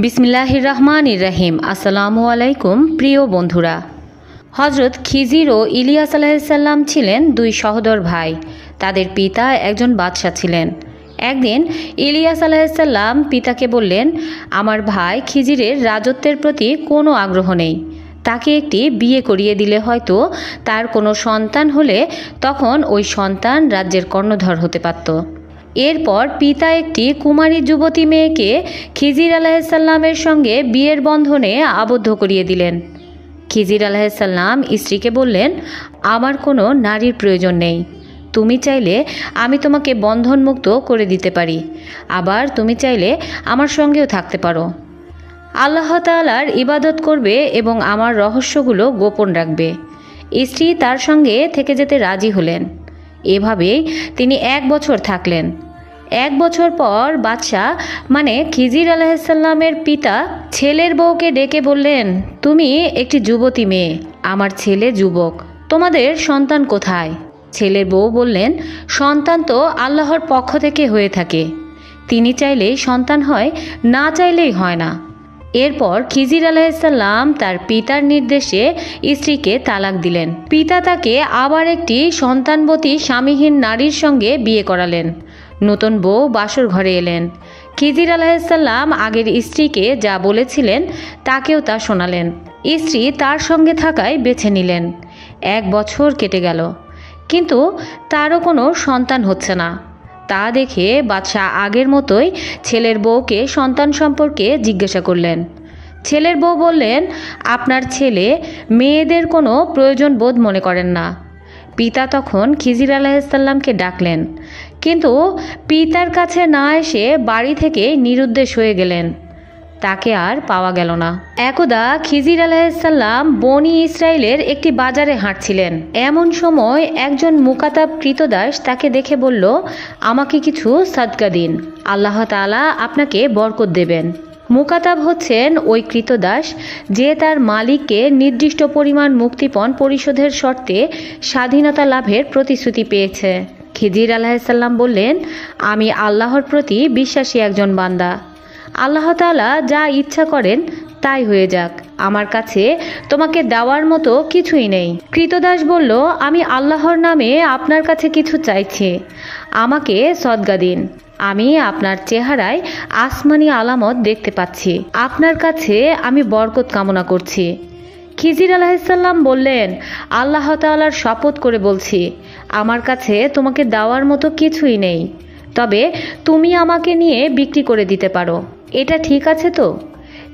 বিসমিল্লাহির রহমানির রহিম। আসসালামু আলাইকুম প্রিয় বন্ধুরা। হজরত খিজির ও ইলিয়াস আলাইহিসসালাম ছিলেন দুই সহোদর ভাই। তাদের পিতা একজন বাদশাহ ছিলেন। একদিন ইলিয়াস আলাইহিসসালাম পিতাকে বললেন, আমার ভাই খিজিরের রাজত্বের প্রতি কোনো আগ্রহ নেই। তাকে একটি বিয়ে করিয়ে দিলে হয়তো তার কোনো সন্তান হলে তখন ওই সন্তান রাজ্যের কর্ণধর হতে পারত। এরপর পিতা একটি কুমারী যুবতী মেয়েকে খিজির আলাইহিসসালামের সঙ্গে বিয়ের বন্ধনে আবদ্ধ করিয়ে দিলেন। খিজির আলাইহিসসালাম স্ত্রীকে বললেন, আমার কোনো নারীর প্রয়োজন নেই। তুমি চাইলে আমি তোমাকে বন্ধনমুক্ত করে দিতে পারি, আবার তুমি চাইলে আমার সঙ্গেও থাকতে পারো। আল্লাহ তাআলার ইবাদত করবে এবং আমার রহস্যগুলো গোপন রাখবে। স্ত্রী তার সঙ্গে থেকে যেতে রাজি হলেন। এভাবেই তিনি 1 বছর থাকলেন। 1 বছর পর বাদশাহ মানে খিজির আলাইহিসসালামের পিতা ছেলের বউকে ডেকে বললেন, তুমি একটি যুবতী মেয়ে, আমার ছেলে যুবক, তোমাদের সন্তান কোথায়? ছেলের বউ বললেন, সন্তান তো আল্লাহর পক্ষ থেকে হয়ে থাকে, তিনি চাইলেই সন্তান হয়, না চাইলেই হয় না। এরপর খিজির আলাইহিসসালাম তার পিতার নির্দেশে স্ত্রীকে তালাক দিলেন। পিতা তাকে আবার একটি সন্তানবতী স্বামীহীন নারীর সঙ্গে বিয়ে করালেন। নতুন বউ বাসর ঘরে এলেন। খিজির আলাইহিসসালাম আগের স্ত্রীকে যা বলেছিলেন তাকেও তা শোনালেন। স্ত্রী তার সঙ্গে থাকায় বেছে নিলেন। 1 বছর কেটে গেল, কিন্তু তারও কোনো সন্তান হচ্ছে না। তা দেখে বাদশাহ আগের মতোই ছেলের বউকে সন্তান সম্পর্কে জিজ্ঞাসা করলেন। ছেলের বউ বললেন, আপনার ছেলে মেয়েদের কোনো প্রয়োজন বোধ মনে করেন না। পিতা তখন খিজির আলাইহিসসালামকে ডাকলেন, কিন্তু পিতার কাছে না এসে বাড়ি থেকে নিরুদ্দেশ হয়ে গেলেন। তাকে আর পাওয়া গেল না। একদা খিজির আলাইহিসসালাম বনি ইসরাইলের একটি বাজারে হাঁটছিলেন। এমন সময় একজন মুকাতাব কৃতদাস তাকে দেখে বলল, আমাকে কিছু সাদকা দিন, আল্লাহ তাআলা আপনাকে বরকত দেবেন। মুকাতাব হচ্ছেন ওই কৃতদাস যে তার মালিককে নির্দিষ্ট পরিমাণ মুক্তিপণ পরিশোধের শর্তে স্বাধীনতা লাভের প্রতিশ্রুতি পেয়েছে। খিজির আলাইহিসসালাম বললেন, আমি আল্লাহর প্রতি বিশ্বাসী একজন বান্দা, আল্লাহ তাআলা যা ইচ্ছা করেন তাই হয়ে যাক, আমার কাছে তোমাকে দেওয়ার মতো কিছুই নেই। কৃতদাস বলল, আমি আল্লাহর নামে আপনার কাছে কিছু চাইছি, আমাকে সদকা দিন। আমি আপনার চেহারায় আসমানি আলামত দেখতে পাচ্ছি, আপনার কাছে আমি বরকত কামনা করছি। খিজির আলাইহিসসালাম বললেন, আল্লাহ তাআলার শপথ করে বলছি, আমার কাছে তোমাকে দেওয়ার মতো কিছুই নেই, তবে তুমি আমাকে নিয়ে বিক্রি করে দিতে পারো, এটা ঠিক আছে তো?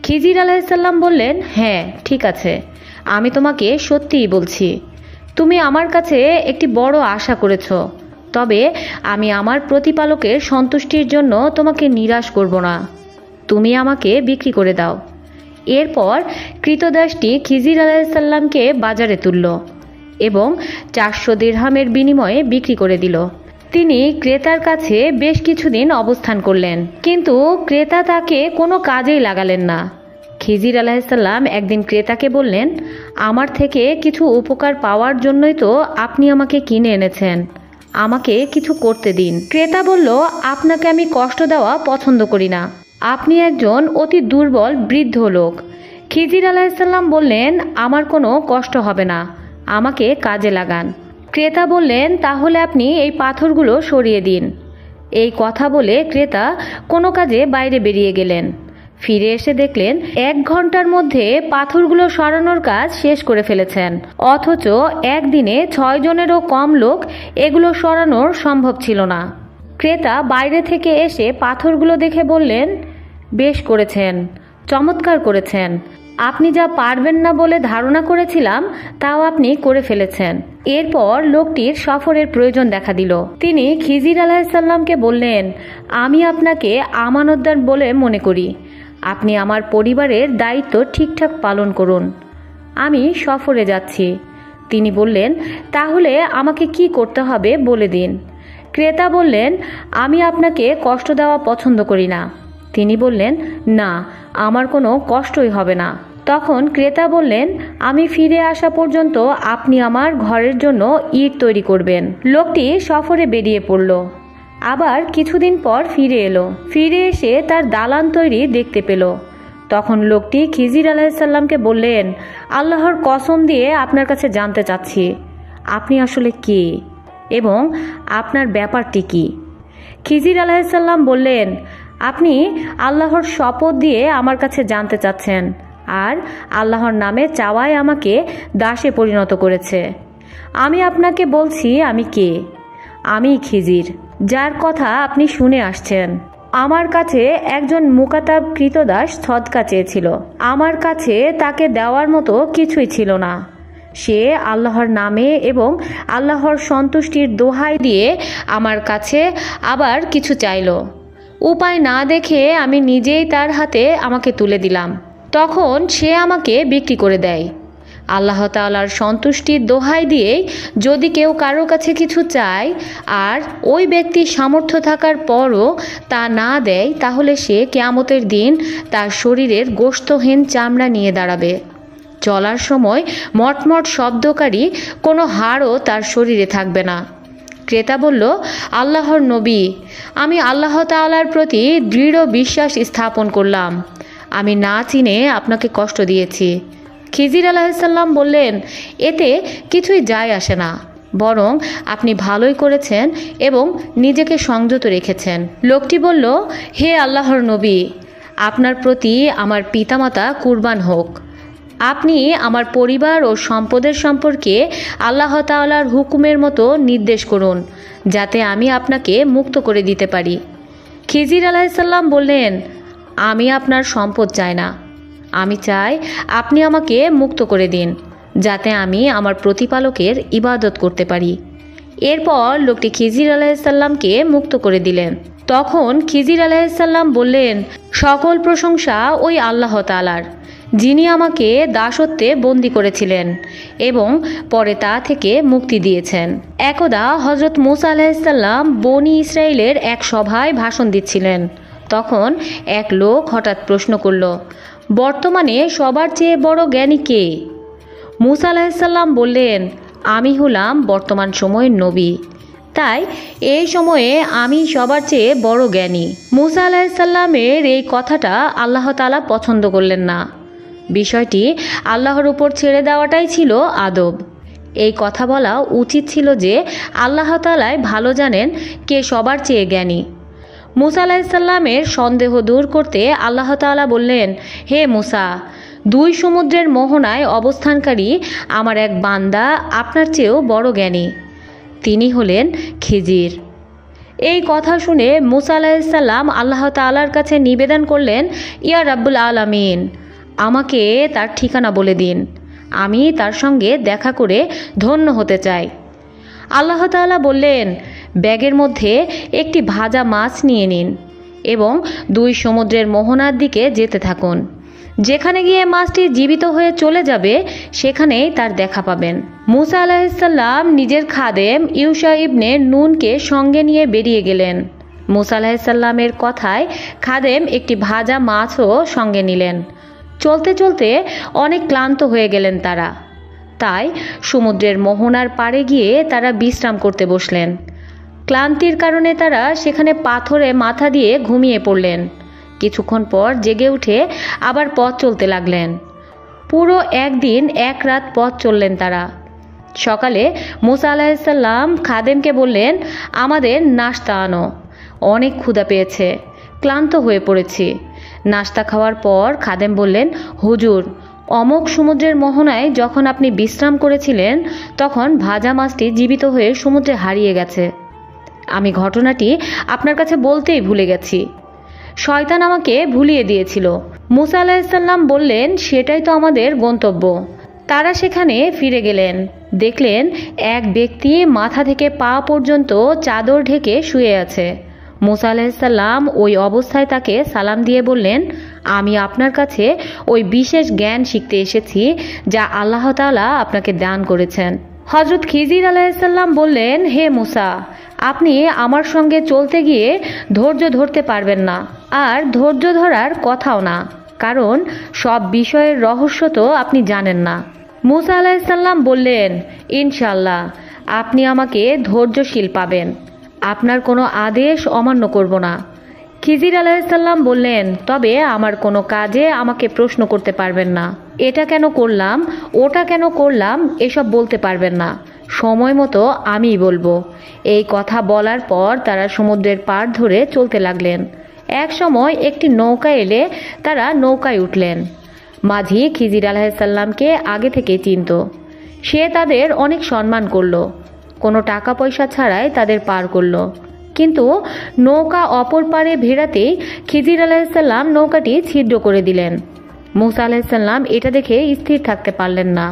খিজির আলাইহিসসালাম বললেন, হ্যাঁ ঠিক আছে, আমি তোমাকে সত্যিই বলছি। তুমি আমার কাছে একটি বড় আশা করেছ, তবে আমি আমার প্রতিপালকের সন্তুষ্টির জন্য তোমাকে নিরাশ করব না, তুমি আমাকে বিক্রি করে দাও। এরপর কৃতদাসটি খিজির আলাইহিসসালামকে বাজারে তুলল এবং 400 দিরহামের বিনিময়ে বিক্রি করে দিল। তিনি ক্রেতার কাছে বেশ কিছুদিন অবস্থান করলেন, কিন্তু ক্রেতা তাকে কোনো কাজেই লাগালেন না। খিজির আলাইহিসসালাম একদিন ক্রেতাকে বললেন, আমার থেকে কিছু উপকার পাওয়ার জন্যই তো আপনি আমাকে কিনে এনেছেন, আমাকে কিছু করতে দিন। ক্রেতা বলল, আপনাকে আমি কষ্ট দেওয়া পছন্দ করি না, আপনি একজন অতি দুর্বল বৃদ্ধ লোক। খিজির আলাইহিসসালাম বললেন, আমার কোনো কষ্ট হবে না, আমাকে কাজে লাগান। ক্রেতা বললেন, তাহলে আপনি এই পাথরগুলো সরিয়ে দিন। এই কথা বলে ক্রেতা কোনো কাজে বাইরে বেরিয়ে গেলেন। ফিরে এসে দেখলেন 1 ঘন্টার মধ্যে পাথরগুলো সরানোর কাজ শেষ করে ফেলেছেন, অথচ একদিনে 6 জনেরও কম লোক এগুলো সরানোর সম্ভব ছিল না। ক্রেতা বাইরে থেকে এসে পাথরগুলো দেখে বললেন, বেশ করেছেন, চমৎকার করেছেন, আপনি যা পারবেন না বলে ধারণা করেছিলাম তাও আপনি করে ফেলেছেন। এরপর লোকটির সফরের প্রয়োজন দেখা দিল। তিনি খিজির আলাইহিসসালামকে বললেন, আমি আপনাকে আমানতদার বলে মনে করি, আপনি আমার পরিবারের দায়িত্ব ঠিকঠাক পালন করুন, আমি সফরে যাচ্ছি। তিনি বললেন, তাহলে আমাকে কি করতে হবে বলে দিন। ক্রেতা বললেন, আমি আপনাকে কষ্ট দেওয়া পছন্দ করি না। তিনি বললেন, না, আমার কোনো কষ্টই হবে না। তখন ক্রেতা বললেন, আমি ফিরে আসা পর্যন্ত আপনি আমার ঘরের জন্য ইট তৈরি করবেন। লোকটি সফরে বেরিয়ে পড়ল। আবার কিছুদিন পর ফিরে এলো। ফিরে এসে তার দালান তৈরি দেখতে পেল। তখন লোকটি খিজির আলাইহিসসালামকে বললেন, আল্লাহর কসম দিয়ে আপনার কাছে জানতে চাচ্ছি আপনি আসলে কে এবং আপনার ব্যাপারটি কি। খিজির আলাইহিসসালাম বললেন, আপনি আল্লাহর শপথ দিয়ে আমার কাছে জানতে চাচ্ছেন, আর আল্লাহর নামে চাওয়ায় আমাকে দাসে পরিণত করেছে। আমি আপনাকে বলছি আমি কে। আমি খিজির, যার কথা আপনি শুনে আসছেন। আমার কাছে একজন মুকাতাব কৃতদাস সদকা চেয়েছিল। আমার কাছে তাকে দেওয়ার মতো কিছুই ছিল না। সে আল্লাহর নামে এবং আল্লাহর সন্তুষ্টির দোহাই দিয়ে আমার কাছে আবার কিছু চাইল। উপায় না দেখে আমি নিজেই তার হাতে আমাকে তুলে দিলাম। তখন সে আমাকে বিক্রি করে দেয়। আল্লাহ তাআলার সন্তুষ্টির দোহাই দিয়েই যদি কেউ কারো কাছে কিছু চায় আর ওই ব্যক্তি সামর্থ্য থাকার পরও তা না দেয়, তাহলে সে কিয়ামতের দিন তার শরীরের গোশতহীন চামড়া নিয়ে দাঁড়াবে। চলার সময় মটমট শব্দকারী কোনো হাড়ও তার শরীরে থাকবে না। ক্রেতা বলল, আল্লাহর নবী, আমি আল্লাহ তাআলার প্রতি দৃঢ় বিশ্বাস স্থাপন করলাম। আমি না চিনে আপনাকে কষ্ট দিয়েছি। খিজির আলাইহিসসালাম বললেন, এতে কিছুই যায় আসে না, বরং আপনি ভালোই করেছেন এবং নিজেকে সংযত রেখেছেন। লোকটি বলল, হে আল্লাহর নবী, আপনার প্রতি আমার পিতামাতা কুরবান হোক। আপনি আমার পরিবার ও সম্পদের সম্পর্কে আল্লাহ তাআলার হুকুমের মতো নির্দেশ করুন, যাতে আমি আপনাকে মুক্ত করে দিতে পারি। খিজির আলাইহিসসালাম বললেন, আমি আপনার সম্পদ চাই না। আমি চাই আপনি আমাকে মুক্ত করে দিন, যাতে আমি আমার প্রতিপালকের ইবাদত করতে পারি। এরপর লোকটি খিজির আলাইহিসসালামকে মুক্ত করে দিলেন। তখন খিজির আলাইহিসসালাম বললেন, সকল প্রশংসা ওই আল্লাহ তাআলার, যিনি আমাকে দাসত্বে বন্দী করেছিলেন এবং পরে তা থেকে মুক্তি দিয়েছেন। একদা হযরত মূসা আলাইহিসসালাম বনি ইসরাইলের এক সভায় ভাষণ দিচ্ছিলেন। তখন এক লোক হঠাৎ প্রশ্ন করল, বর্তমানে সবার চেয়ে বড় জ্ঞানী কে? মূসা আলাইহিসসালাম বললেন, আমি হলাম বর্তমান সময়ের নবী, তাই এই সময়ে আমি সবার চেয়ে বড় জ্ঞানী। মূসা আলাইহিসসালামের এই কথাটা আল্লাহ তাআলা পছন্দ করলেন না। বিষয়টি আল্লাহর উপর ছেড়ে দেওয়াটাই ছিল আদব। এই কথা বলা উচিত ছিল যে আল্লাহ তাআলাই ভালো জানেন কে সবার চেয়ে জ্ঞানী। মূসা আলাইহিসসালামের সন্দেহ দূর করতে আল্লাহ তাআলা বললেন, হে মূসা, দুই সমুদ্রের মোহনায় অবস্থানকারী আমার এক বান্দা আপনার চেয়েও বড় জ্ঞানী। তিনি হলেন খিজির। এই কথা শুনে মূসা আলাইহিসসালাম আল্লাহ তাআলার কাছে নিবেদন করলেন, ইয়া রাব্বুল আলামিন, আমাকে তার ঠিকানা বলে দিন। আমি তার সঙ্গে দেখা করে ধন্য হতে চাই। আল্লাহ তাআলা বললেন, ব্যাগের মধ্যে একটি ভাজা মাছ নিয়ে নিন এবং দুই সমুদ্রের মোহনার দিকে যেতে থাকুন। যেখানে গিয়ে মাছটি জীবিত হয়ে চলে যাবে সেখানেই তার দেখা পাবেন। মূসা আলাইহিসসালাম নিজের খাদেম ইউশা ইবনে নুনকে সঙ্গে নিয়ে বেরিয়ে গেলেন। মূসা আলাইহিসসালামের কথায় খাদেম একটি ভাজা মাছও সঙ্গে নিলেন। চলতে চলতে অনেক ক্লান্ত হয়ে গেলেন তারা, তাই সমুদ্রের মোহনার পাড়ে গিয়ে তারা বিশ্রাম করতে বসলেন। ক্লান্তির কারণে তারা সেখানে পাথরে মাথা দিয়ে ঘুমিয়ে পড়লেন। কিছুক্ষণ পর জেগে উঠে আবার পথ চলতে লাগলেন। পুরো একদিন এক রাত পথ চললেন তারা। সকালে মূসা আলাইহিসসালাম খাদেমকে বললেন, আমাদের নাশতা আনো, অনেক ক্ষুধা পেয়েছে, ক্লান্ত হয়ে পড়েছি। নাশতা খাওয়ার পর খাদেম বললেন, হুজুর, অমোক সমুদ্রের মোহনায় যখন আপনি বিশ্রাম করেছিলেন তখন ভাজা মাছটি জীবিত হয়ে সমুদ্রে হারিয়ে গেছে। আমি ঘটনাটি আপনার কাছে বলতেই ভুলে গেছি। শয়তান আমাকে ভুলিয়ে দিয়েছিল। মূসা আলাইহিসসালাম বললেন, সেটাই তো আমাদের গন্তব্য। তারা সেখানে ফিরে গেলেন। দেখলেন এক ব্যক্তি মাথা থেকে পা পর্যন্ত চাদর ঢেকে শুয়ে আছে। মূসা আলাইহিসসালাম ওই অবস্থায় তাকে সালাম দিয়ে বললেন, আমি আপনার কাছে ওই বিশেষ জ্ঞান শিখতে এসেছি যা আল্লাহ তাআলা আপনাকে দান করেছেন। হযরত খিজির আলাইহিসসালাম বললেন, হে মূসা, আপনি আমার সঙ্গে চলতে গিয়ে ধৈর্য ধরতে পারবেন না, আর ধৈর্য ধরার কথাও না, কারণ সব বিষয়ের রহস্য তো আপনি জানেন না। মূসা আলাইহিসসালাম বললেন, ইনশাআল্লাহ আপনি আমাকে ধৈর্যশীল পাবেন, আপনার কোনো আদেশ অমান্য করব না। খিজির আলাইহিসসালাম বললেন, তবে আমার কোনো কাজে আমাকে প্রশ্ন করতে পারবেন না। এটা কেন করলাম, ওটা কেন করলাম, এসব বলতে পারবেন না। সময় মতো আমিই বলবো। এই কথা বলার পর তারা সমুদ্রের পাড় ধরে চলতে লাগলেন। এক সময় একটি নৌকা এলে তারা নৌকায় উঠলেন। মাঝি খিজির আলাইহিসসালামকে আগে থেকে চিনত। সে তাদের অনেক সম্মান করল, কোনো টাকা পয়সা ছাড়াই তাদের পার করল। কিন্তু নৌকা অপর পারে ভেড়াতেই খিজির আলাইহিসসালাম নৌকাটি ছিদ্র করে দিলেন। মুসা আলাইহিসসালাম এটা দেখে স্থির থাকতে পারলেন না।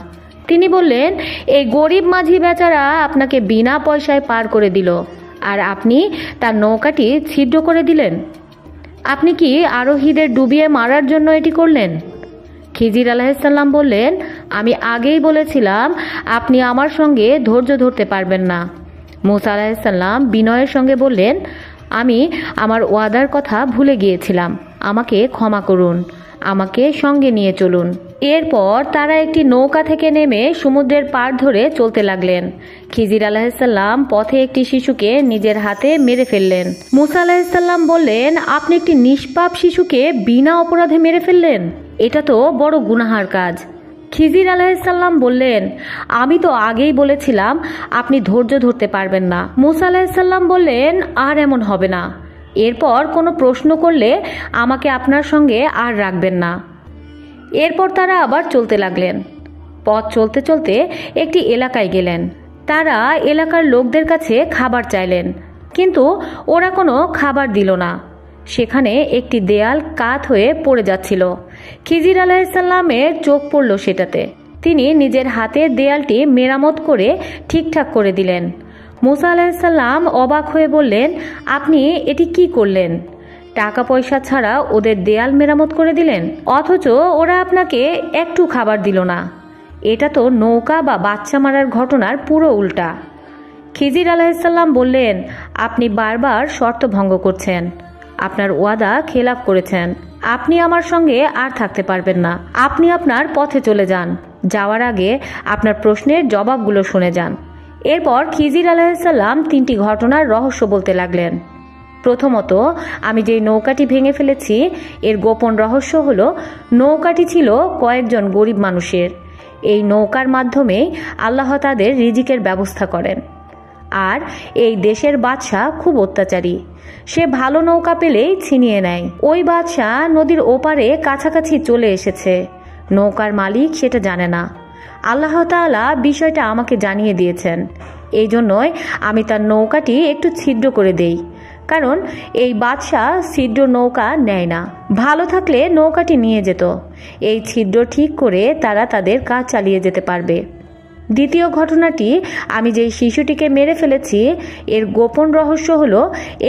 তিনি বললেন, এই গরিব মাঝি বেচারা আপনাকে বিনা পয়সায় পার করে দিল, আর আপনি তার নৌকাটি ছিদ্র করে দিলেন। আপনি কি আরোহীদের ডুবিয়ে মারার জন্য এটি করলেন? খিজির আলাইহিসসালাম বললেন, আমি আগেই বলেছিলাম আপনি আমার সঙ্গে ধৈর্য ধরতে পারবেন না। মুসা আলাইহিসসালাম বিনয়ের সঙ্গে বললেন, আমি আমার ওয়াদার কথা ভুলে গিয়েছিলাম, আমাকে ক্ষমা করুন, আমাকে সঙ্গে নিয়ে চলুন। এরপর তারা একটি নৌকা থেকে নেমে সমুদ্রের পাড় ধরে চলতে লাগলেন। খিজির আলাইহিসসালাম পথে একটি শিশুকে নিজের হাতে মেরে ফেললেন। মুসা আলাইহিসসালাম বললেন, আপনি একটি নিষ্পাপ শিশুকে বিনা অপরাধে মেরে ফেললেন, এটা তো বড় গুনাহার কাজ। খিজির আলাইহিসসালাম বললেন, আমি তো আগেই বলেছিলাম আপনি ধৈর্য ধরতে পারবেন না। মুসা আলাইহিসসালাম বললেন, আর এমন হবে না। এরপর কোনো প্রশ্ন করলে আমাকে আপনার সঙ্গে আর রাখবেন না। এরপর তারা আবার চলতে লাগলেন। পথ চলতে চলতে একটি এলাকায় গেলেন। তারা এলাকার লোকদের কাছে খাবার চাইলেন, কিন্তু ওরা কোনো খাবার দিল না। সেখানে একটি দেয়াল কাত হয়ে পড়ে যাচ্ছিল। খিজির আলাইহিসসালামের চোখ পড়ল সেটাতে। তিনি নিজের হাতে দেয়ালটি মেরামত করে ঠিকঠাক করে দিলেন। মুসা আলাইহিসসালাম অবাক হয়ে বললেন, আপনি এটি কি করলেন? টাকা পয়সা ছাড়া ওদের দেয়াল মেরামত করে দিলেন, অথচ ওরা আপনাকে একটু খাবার দিল না। এটা তো নৌকা বা বাচ্চা মারার ঘটনার পুরো উল্টা। খিজির আলাইহিসসালাম বললেন, আপনি বারবার শর্ত ভঙ্গ করছেন, আপনার ওয়াদা খেলাপ করেছেন। আপনি আমার সঙ্গে আর থাকতে পারবেন না। আপনি আপনার পথে চলে যান। যাওয়ার আগে আপনার প্রশ্নের জবাবগুলো শুনে যান। এরপর খিজির আলাইহিসসালাম 3টি ঘটনার রহস্য বলতে লাগলেন। প্রথমত, আমি যেই নৌকাটি ভেঙে ফেলেছি এর গোপন রহস্য হলো, নৌকাটি ছিল কয়েকজন গরিব মানুষের। এই নৌকার মাধ্যমেই আল্লাহ তাদের রিজিকের ব্যবস্থা করেন। আর এই দেশের বাদশা খুব অত্যাচারী, সে ভালো নৌকা পেলেই ছিনিয়ে নেয়। ওই বাদশা নদীর ওপারে কাছাকাছি চলে এসেছে, নৌকার মালিক সেটা জানে না। আল্লাহ তাআলা বিষয়টা আমাকে জানিয়ে দিয়েছেন। এই জন্যই আমি তার নৌকাটি একটু ছিদ্র করে দেই, কারণ এই বাদশা ছিদ্র নৌকা নেয় না। ভালো থাকলে নৌকাটি নিয়ে যেত। এই ছিদ্র ঠিক করে তারা তাদের কাজ চালিয়ে যেতে পারবে। দ্বিতীয় ঘটনাটি, আমি যেই শিশুটিকে মেরে ফেলেছি এর গোপন রহস্য হলো,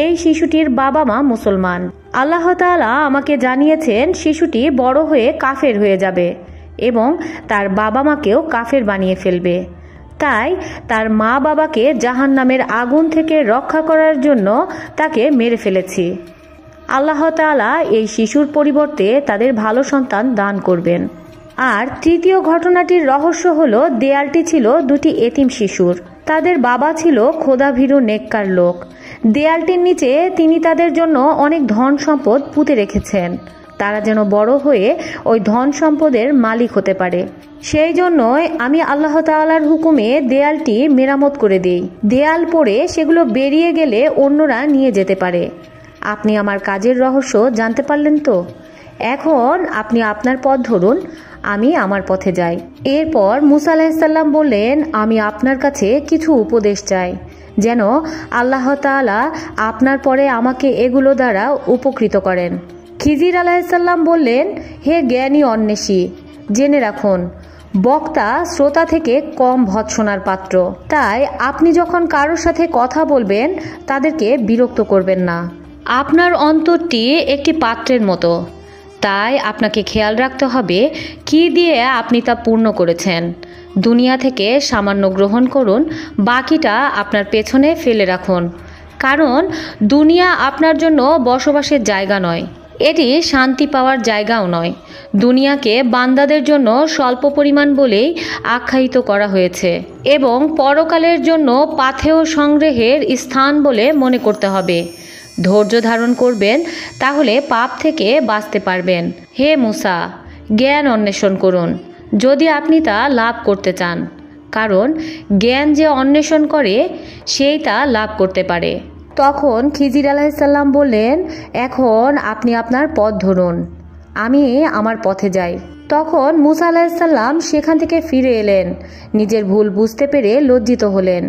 এই শিশুটির বাবা মা মুসলমান। আল্লাহ তাআলা আমাকে জানিয়েছেন শিশুটি বড় হয়ে কাফের হয়ে যাবে এবং তার বাবা মাকেও কাফের বানিয়ে ফেলবে। তাই তার মা বাবাকে জাহান্নামের আগুন থেকে রক্ষা করার জন্য তাকে মেরে ফেলেছি। আল্লাহ তাআলা এই শিশুর পরিবর্তে তাদের ভালো সন্তান দান করবেন। আর তৃতীয় ঘটনাটির রহস্য হলো, দেয়ালটি ছিল 2টি এতিম শিশুর। তাদের বাবা ছিল খোদাভীরু নেককার লোক। দেয়ালটির নিচে তিনি তাদের জন্য অনেক ধন সম্পদ পুঁতে রেখেছেন, তারা যেন বড় হয়ে ওই ধন সম্পদের মালিক হতে পারে। সেই জন্যই আমি আল্লাহ তাআলার হুকুমে দেয়ালটি মেরামত করে দেই। দেয়াল পড়ে সেগুলো বেরিয়ে গেলে অন্যরা নিয়ে যেতে পারে। আপনি আমার কাজের রহস্য জানতে পারলেন তো? এখন আপনি আপনার পথ ধরুন, আমি আমার পথে যাই। এরপর মুসা আলাইহিসসালাম বললেন, আমি আপনার কাছে কিছু উপদেশ চাই, যেন আল্লাহ তাআলা আপনার পরে আমাকে এগুলো দ্বারা উপকৃত করেন। খিজির আলাইহিসসালাম বললেন, হে জ্ঞানী অন্বেষী, জেনে রাখুন, বক্তা শ্রোতা থেকে কম ভৎসনার পাত্র। তাই আপনি যখন কারোর সাথে কথা বলবেন তাদেরকে বিরক্ত করবেন না। আপনার অন্তরটি একটি পাত্রের মতো, তাই আপনাকে খেয়াল রাখতে হবে কি দিয়ে আপনি তা পূর্ণ করেছেন। দুনিয়া থেকে সামান্য গ্রহণ করুন, বাকিটা আপনার পেছনে ফেলে রাখুন। কারণ দুনিয়া আপনার জন্য বসবাসের জায়গা নয়, এটি শান্তি পাওয়ার জায়গাও নয়। দুনিয়াকে বান্দাদের জন্য স্বল্প পরিমাণ বলেই আখ্যায়িত করা হয়েছে এবং পরকালের জন্য পাথেয় সংগ্রহের স্থান বলে মনে করতে হবে। ধৈর্য ধারণ করবেন, তাহলে পাপ থেকে বাঁচতে পারবেন। হে মূসা, জ্ঞান অন্বেষণ করুন যদি আপনি তা লাভ করতে চান, কারণ জ্ঞান যে অন্বেষণ করে সেই তা লাভ করতে পারে। তখন খিজির আলাইহিসসালাম বললেন, এখন আপনি আপনার পথ ধরুন, আমি আমার পথে যাই। তখন মূসা আলাইহিসসালাম সেখান থেকে ফিরে এলেন, নিজের ভুল বুঝতে পেরে লজ্জিত হলেন,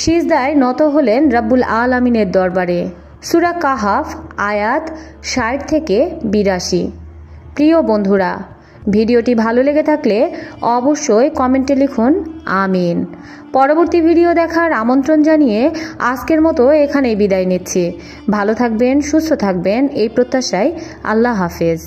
সিজদায় নত হলেন রব্বুল আলামিনের দরবারে। সূরা কাহাফ আয়াত ৬০ থেকে ৮২। প্রিয় বন্ধুরা, ভিডিওটি ভালো লেগে থাকলে অবশ্যই কমেন্টে লিখুন আমিন। পরবর্তী ভিডিও দেখার আমন্ত্রণ জানিয়ে আজকের মতো এখানেই বিদায় নিচ্ছি। ভালো থাকবেন, সুস্থ থাকবেন এই প্রত্যাশায়। আল্লাহ হাফেজ।